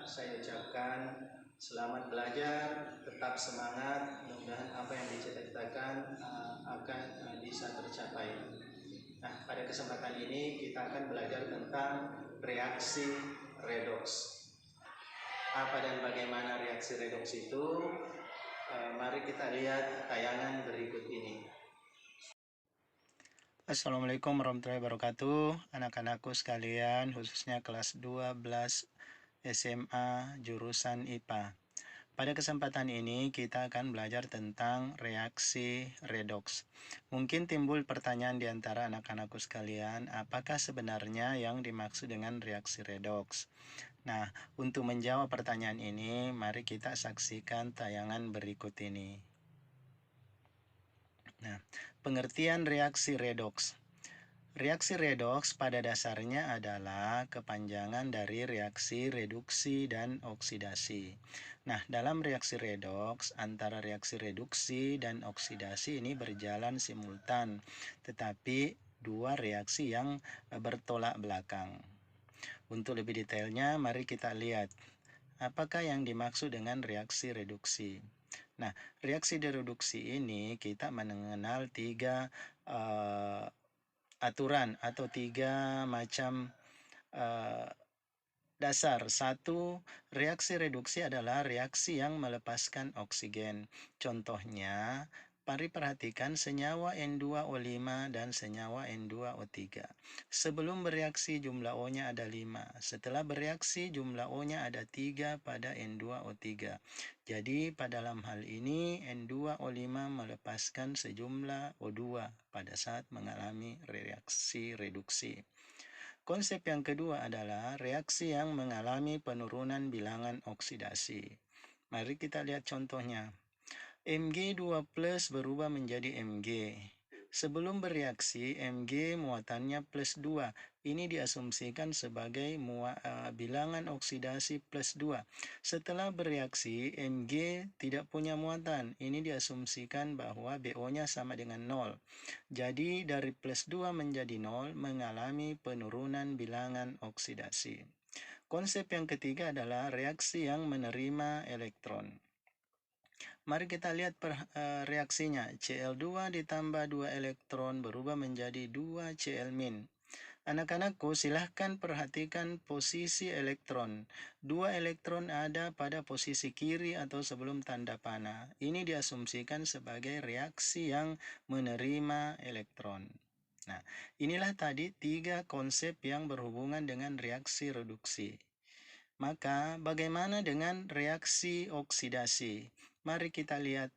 saya ucapkan selamat belajar, tetap semangat, mudah-mudahan apa yang dicita-citakan akan bisa tercapai. Nah, pada kesempatan ini kita akan belajar tentang reaksi redoks. Apa dan bagaimana reaksi redoks itu? Mari kita lihat tayangan berikut ini. Assalamualaikum warahmatullahi wabarakatuh. Anak-anakku sekalian, khususnya kelas 12 SMA jurusan IPA. Pada kesempatan ini kita akan belajar tentang reaksi redoks. Mungkin timbul pertanyaan di antara anak-anakku sekalian, apakah sebenarnya yang dimaksud dengan reaksi redoks? Nah, untuk menjawab pertanyaan ini, mari kita saksikan tayangan berikut ini. Nah, pengertian reaksi redoks. Reaksi redoks pada dasarnya adalah kepanjangan dari reaksi reduksi dan oksidasi. Nah, dalam reaksi redoks, antara reaksi reduksi dan oksidasi ini berjalan simultan, tetapi dua reaksi yang bertolak belakang. Untuk lebih detailnya, mari kita lihat apakah yang dimaksud dengan reaksi reduksi. Nah, reaksi reduksi ini kita mengenal tiga aturan atau tiga macam dasar. Satu, reaksi reduksi adalah reaksi yang melepaskan oksigen. Contohnya, mari perhatikan senyawa N2O5 dan senyawa N2O3. Sebelum bereaksi jumlah O-nya ada 5. Setelah bereaksi jumlah O-nya ada 3 pada N2O3. Jadi pada dalam hal ini N2O5 melepaskan sejumlah O2 pada saat mengalami reaksi reduksi. Konsep yang kedua adalah reaksi yang mengalami penurunan bilangan oksidasi. Mari kita lihat contohnya. Mg2 plus berubah menjadi Mg. Sebelum bereaksi, Mg muatannya plus 2. Ini diasumsikan sebagai bilangan oksidasi plus 2. Setelah bereaksi, Mg tidak punya muatan. Ini diasumsikan bahwa BO-nya sama dengan 0. Jadi dari plus 2 menjadi 0 mengalami penurunan bilangan oksidasi. Konsep yang ketiga adalah reaksi yang menerima elektron. Mari kita lihat reaksinya. Cl2 ditambah 2 elektron berubah menjadi 2 Cl-. Anak-anakku, silahkan perhatikan posisi elektron. 2 elektron ada pada posisi kiri atau sebelum tanda panah. Ini diasumsikan sebagai reaksi yang menerima elektron. Nah, inilah tadi tiga konsep yang berhubungan dengan reaksi reduksi. Maka bagaimana dengan reaksi oksidasi? Mari kita lihat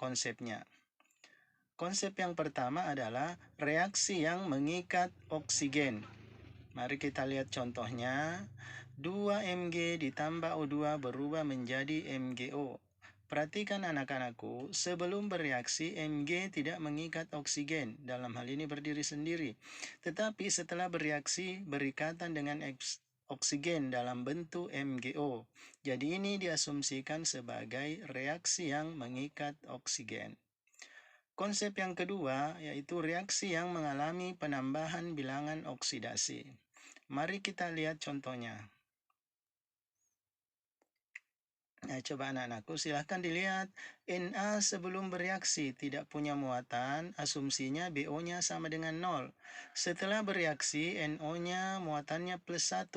konsepnya. Konsep yang pertama adalah reaksi yang mengikat oksigen. Mari kita lihat contohnya. 2 Mg ditambah O2 berubah menjadi MgO. Perhatikan anak-anakku, sebelum bereaksi Mg tidak mengikat oksigen, dalam hal ini berdiri sendiri. Tetapi setelah bereaksi berikatan dengan oksigen dalam bentuk MgO. Jadi ini diasumsikan sebagai reaksi yang mengikat oksigen. Konsep yang kedua yaitu reaksi yang mengalami penambahan bilangan oksidasi. Mari kita lihat contohnya. Nah, coba anak-anakku silahkan dilihat. Na sebelum bereaksi tidak punya muatan, asumsinya BO-nya sama dengan 0. Setelah bereaksi, NO-nya muatannya plus 1.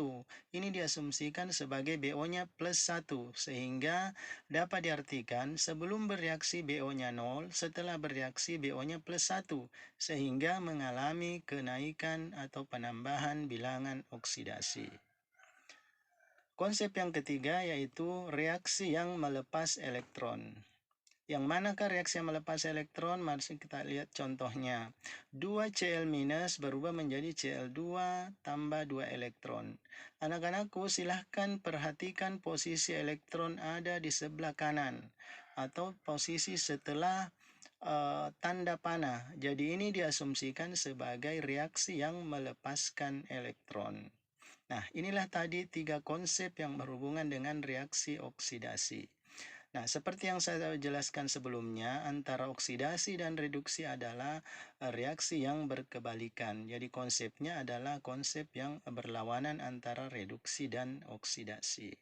Ini diasumsikan sebagai BO-nya plus 1, sehingga dapat diartikan sebelum bereaksi BO-nya 0, setelah bereaksi BO-nya plus 1, sehingga mengalami kenaikan atau penambahan bilangan oksidasi. Konsep yang ketiga yaitu reaksi yang melepas elektron. Yang manakah reaksi yang melepas elektron? Mari kita lihat contohnya. 2 Cl- berubah menjadi Cl2 tambah 2 elektron. Anak-anakku silahkan perhatikan posisi elektron ada di sebelah kanan atau posisi setelah tanda panah. Jadi ini diasumsikan sebagai reaksi yang melepaskan elektron. Nah, inilah tadi tiga konsep yang berhubungan dengan reaksi oksidasi. Nah, seperti yang saya jelaskan sebelumnya, antara oksidasi dan reduksi adalah reaksi yang berkebalikan. Jadi konsepnya adalah konsep yang berlawanan antara reduksi dan oksidasi.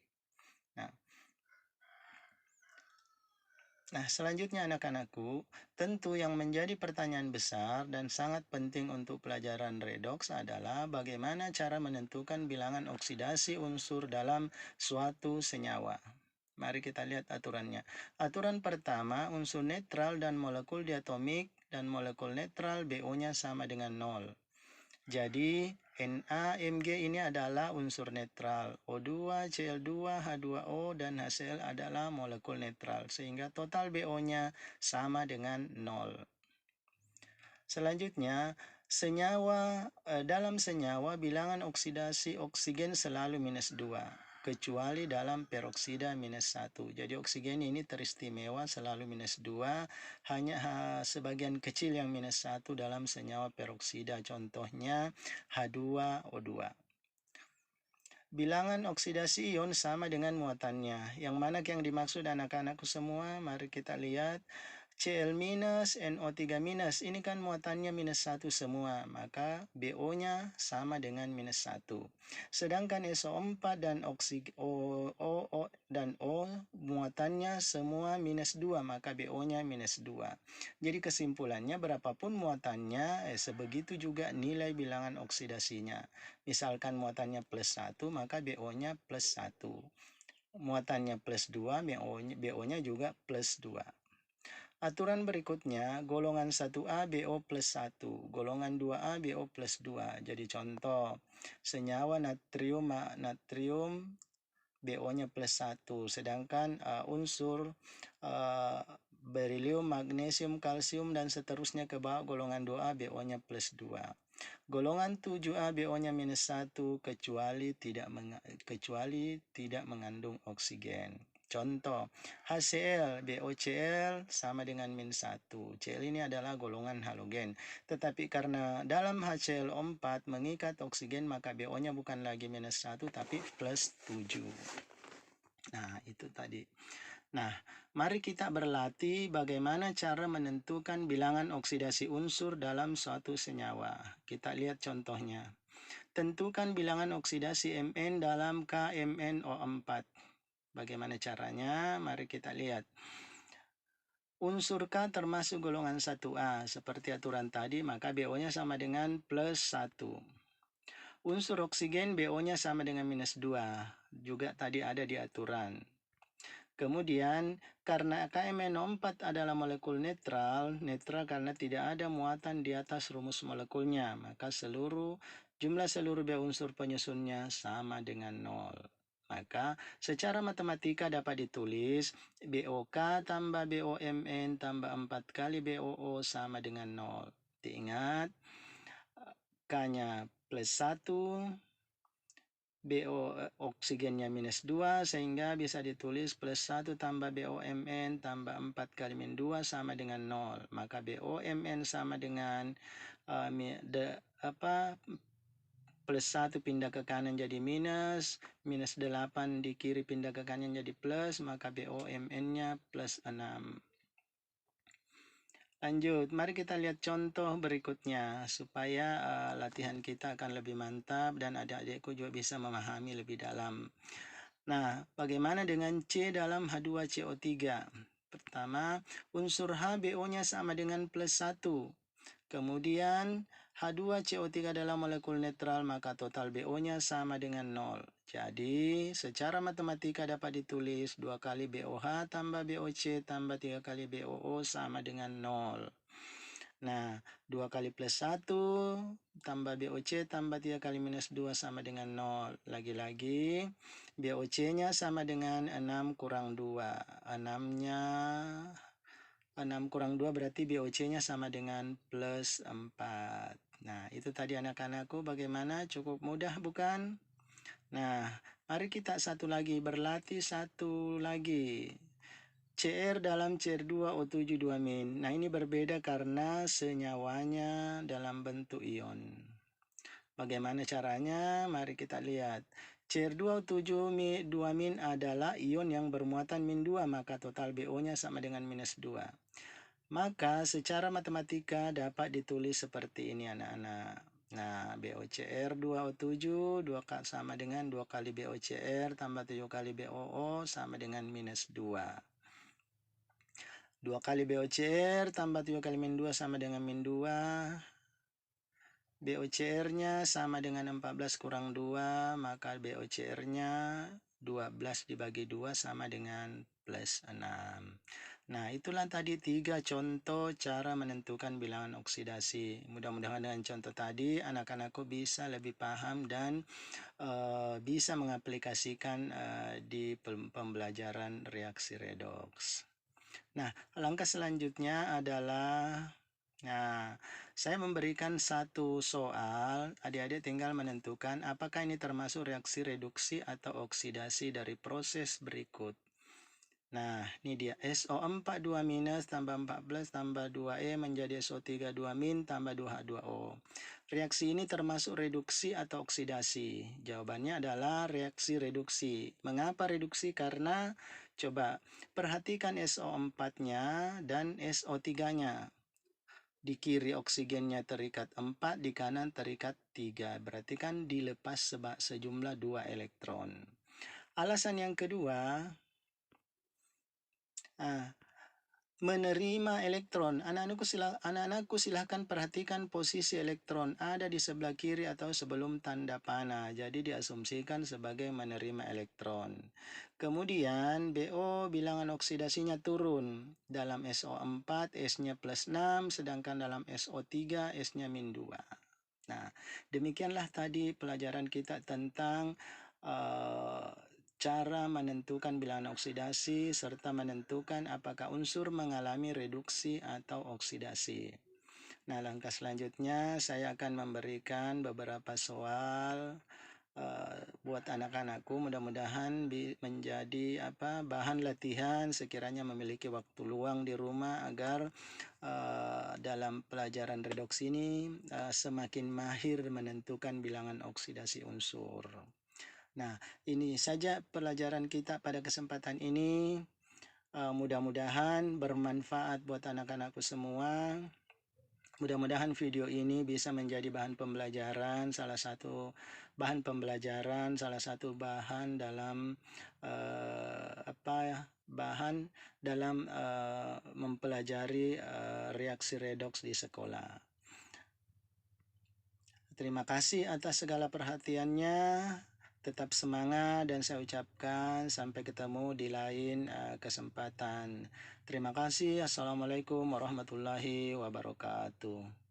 Nah, selanjutnya anak-anakku, tentu yang menjadi pertanyaan besar dan sangat penting untuk pelajaran redoks adalah bagaimana cara menentukan bilangan oksidasi unsur dalam suatu senyawa. Mari kita lihat aturannya. Aturan pertama, unsur netral dan molekul diatomik dan molekul netral BO-nya sama dengan 0. Jadi NaMg ini adalah unsur netral, O2, Cl2, H2O, dan HCl adalah molekul netral, sehingga total BO-nya sama dengan 0. Selanjutnya, dalam senyawa bilangan oksidasi oksigen selalu minus 2, kecuali dalam peroksida minus 1. Jadi oksigen ini teristimewa selalu minus 2, hanya sebagian kecil yang minus 1 dalam senyawa peroksida, contohnya H2O2. Bilangan oksidasi ion sama dengan muatannya. Yang mana yang dimaksud anak-anakku semua? Mari kita lihat. Cl minus, NO3 minus, ini kan muatannya minus 1 semua, maka BO-nya sama dengan minus 1. Sedangkan SO4 dan O dan O muatannya semua minus 2, maka BO-nya minus 2. Jadi kesimpulannya berapapun muatannya, sebegitu juga nilai bilangan oksidasinya. Misalkan muatannya plus 1, maka BO-nya plus 1. Muatannya plus 2, BO-nya juga plus 2. Aturan berikutnya, golongan 1A BO plus 1, golongan 2A BO plus 2. Jadi contoh, senyawa natrium BO-nya plus 1, sedangkan unsur berilium, magnesium, kalsium, dan seterusnya ke bawah golongan 2A BO-nya plus 2. Golongan 7A BO-nya minus 1 kecuali tidak mengandung oksigen. Contoh, HCl, BOCl sama dengan min 1. Cl ini adalah golongan halogen. Tetapi karena dalam HCl4 mengikat oksigen, maka BO-nya bukan lagi minus 1, tapi plus 7. Nah, itu tadi. Nah, mari kita berlatih bagaimana cara menentukan bilangan oksidasi unsur dalam suatu senyawa. Kita lihat contohnya. Tentukan bilangan oksidasi Mn dalam KMnO4. Bagaimana caranya? Mari kita lihat. Unsur K termasuk golongan 1A. Seperti aturan tadi, maka BO-nya sama dengan plus 1. Unsur oksigen BO-nya sama dengan minus 2. Juga tadi ada di aturan. Kemudian, karena KMnO4 adalah molekul netral karena tidak ada muatan di atas rumus molekulnya, maka jumlah seluruh B unsur penyusunnya sama dengan 0. Maka secara matematika dapat ditulis BOK tambah BOMN tambah 4 kali BOO sama dengan 0. Diingat, K-nya plus 1, BO oksigennya minus 2, sehingga bisa ditulis plus 1 tambah BOMN tambah 4 kali min 2 sama dengan 0. Maka BOMN sama dengan plus 1 pindah ke kanan jadi minus 8 di kiri pindah ke kanan jadi plus, maka BOMN-nya plus 6. Lanjut, mari kita lihat contoh berikutnya supaya latihan kita akan lebih mantap dan adik-adikku juga bisa memahami lebih dalam. Nah, bagaimana dengan C dalam H2CO3? Pertama, unsur H BO-nya sama dengan plus 1. Kemudian H2CO3 adalah molekul netral, maka total BO-nya sama dengan 0. Jadi, secara matematika dapat ditulis 2 kali BOH tambah BOC tambah 3 kali BOO sama dengan 0. Nah, 2 kali plus 1 tambah BOC tambah 3 kali minus 2 sama dengan 0. Lagi-lagi, BOC-nya sama dengan 6 kurang 2. 6 kurang 2 berarti BOC-nya sama dengan plus 4. Nah, itu tadi anak-anakku bagaimana? Cukup mudah bukan? Nah, mari kita berlatih satu lagi. Cr dalam Cr2O7 2-. Nah, ini berbeda karena senyawanya dalam bentuk ion. Bagaimana caranya? Mari kita lihat. Cr2O7 2- adalah ion yang bermuatan min 2, maka total BO-nya sama dengan minus 2. Maka secara matematika dapat ditulis seperti ini anak-anak. Nah, BOCR 2O7 sama dengan 2 kali BOCR tambah 7 kali BOO sama dengan minus 2. 2 kali BOCR tambah 7 kali min 2 sama dengan min 2. BOCR-nya sama dengan 14 kurang 2, maka BOCR-nya 12 dibagi 2 sama dengan plus 6. Nah, itulah tadi 3 contoh cara menentukan bilangan oksidasi. Mudah-mudahan dengan contoh tadi anak-anakku bisa lebih paham dan bisa mengaplikasikan di pembelajaran reaksi redoks. Nah, langkah selanjutnya adalah saya memberikan satu soal, adik-adik tinggal menentukan apakah ini termasuk reaksi reduksi atau oksidasi dari proses berikut. Nah, ini dia SO4 2 minus tambah 14 tambah 2E menjadi SO3 2 min tambah 2H2O. Reaksi ini termasuk reduksi atau oksidasi? Jawabannya adalah reaksi reduksi. Mengapa reduksi? Karena coba perhatikan SO4-nya dan SO3-nya. Di kiri oksigennya terikat 4, di kanan terikat 3. Berarti kan dilepas sejumlah 2 elektron. Alasan yang kedua, menerima elektron. Anak-anakku silahkan perhatikan posisi elektron ada di sebelah kiri atau sebelum tanda panah. Jadi diasumsikan sebagai menerima elektron. Kemudian BO bilangan oksidasinya turun. Dalam SO4 S-nya plus 6, sedangkan dalam SO3 S-nya min 2. Nah, demikianlah tadi pelajaran kita tentang cara menentukan bilangan oksidasi serta menentukan apakah unsur mengalami reduksi atau oksidasi. Nah, langkah selanjutnya saya akan memberikan beberapa soal buat anak-anakku, mudah-mudahan menjadi bahan latihan sekiranya memiliki waktu luang di rumah agar dalam pelajaran redoks ini semakin mahir menentukan bilangan oksidasi unsur. Nah, ini saja pelajaran kita pada kesempatan ini. Mudah-mudahan bermanfaat buat anak-anakku semua. Mudah-mudahan video ini bisa menjadi bahan pembelajaran, salah satu bahan dalam bahan dalam mempelajari reaksi redoks di sekolah. Terima kasih atas segala perhatiannya. Tetap semangat dan saya ucapkan sampai ketemu di lain kesempatan. Terima kasih. Assalamualaikum warahmatullahi wabarakatuh.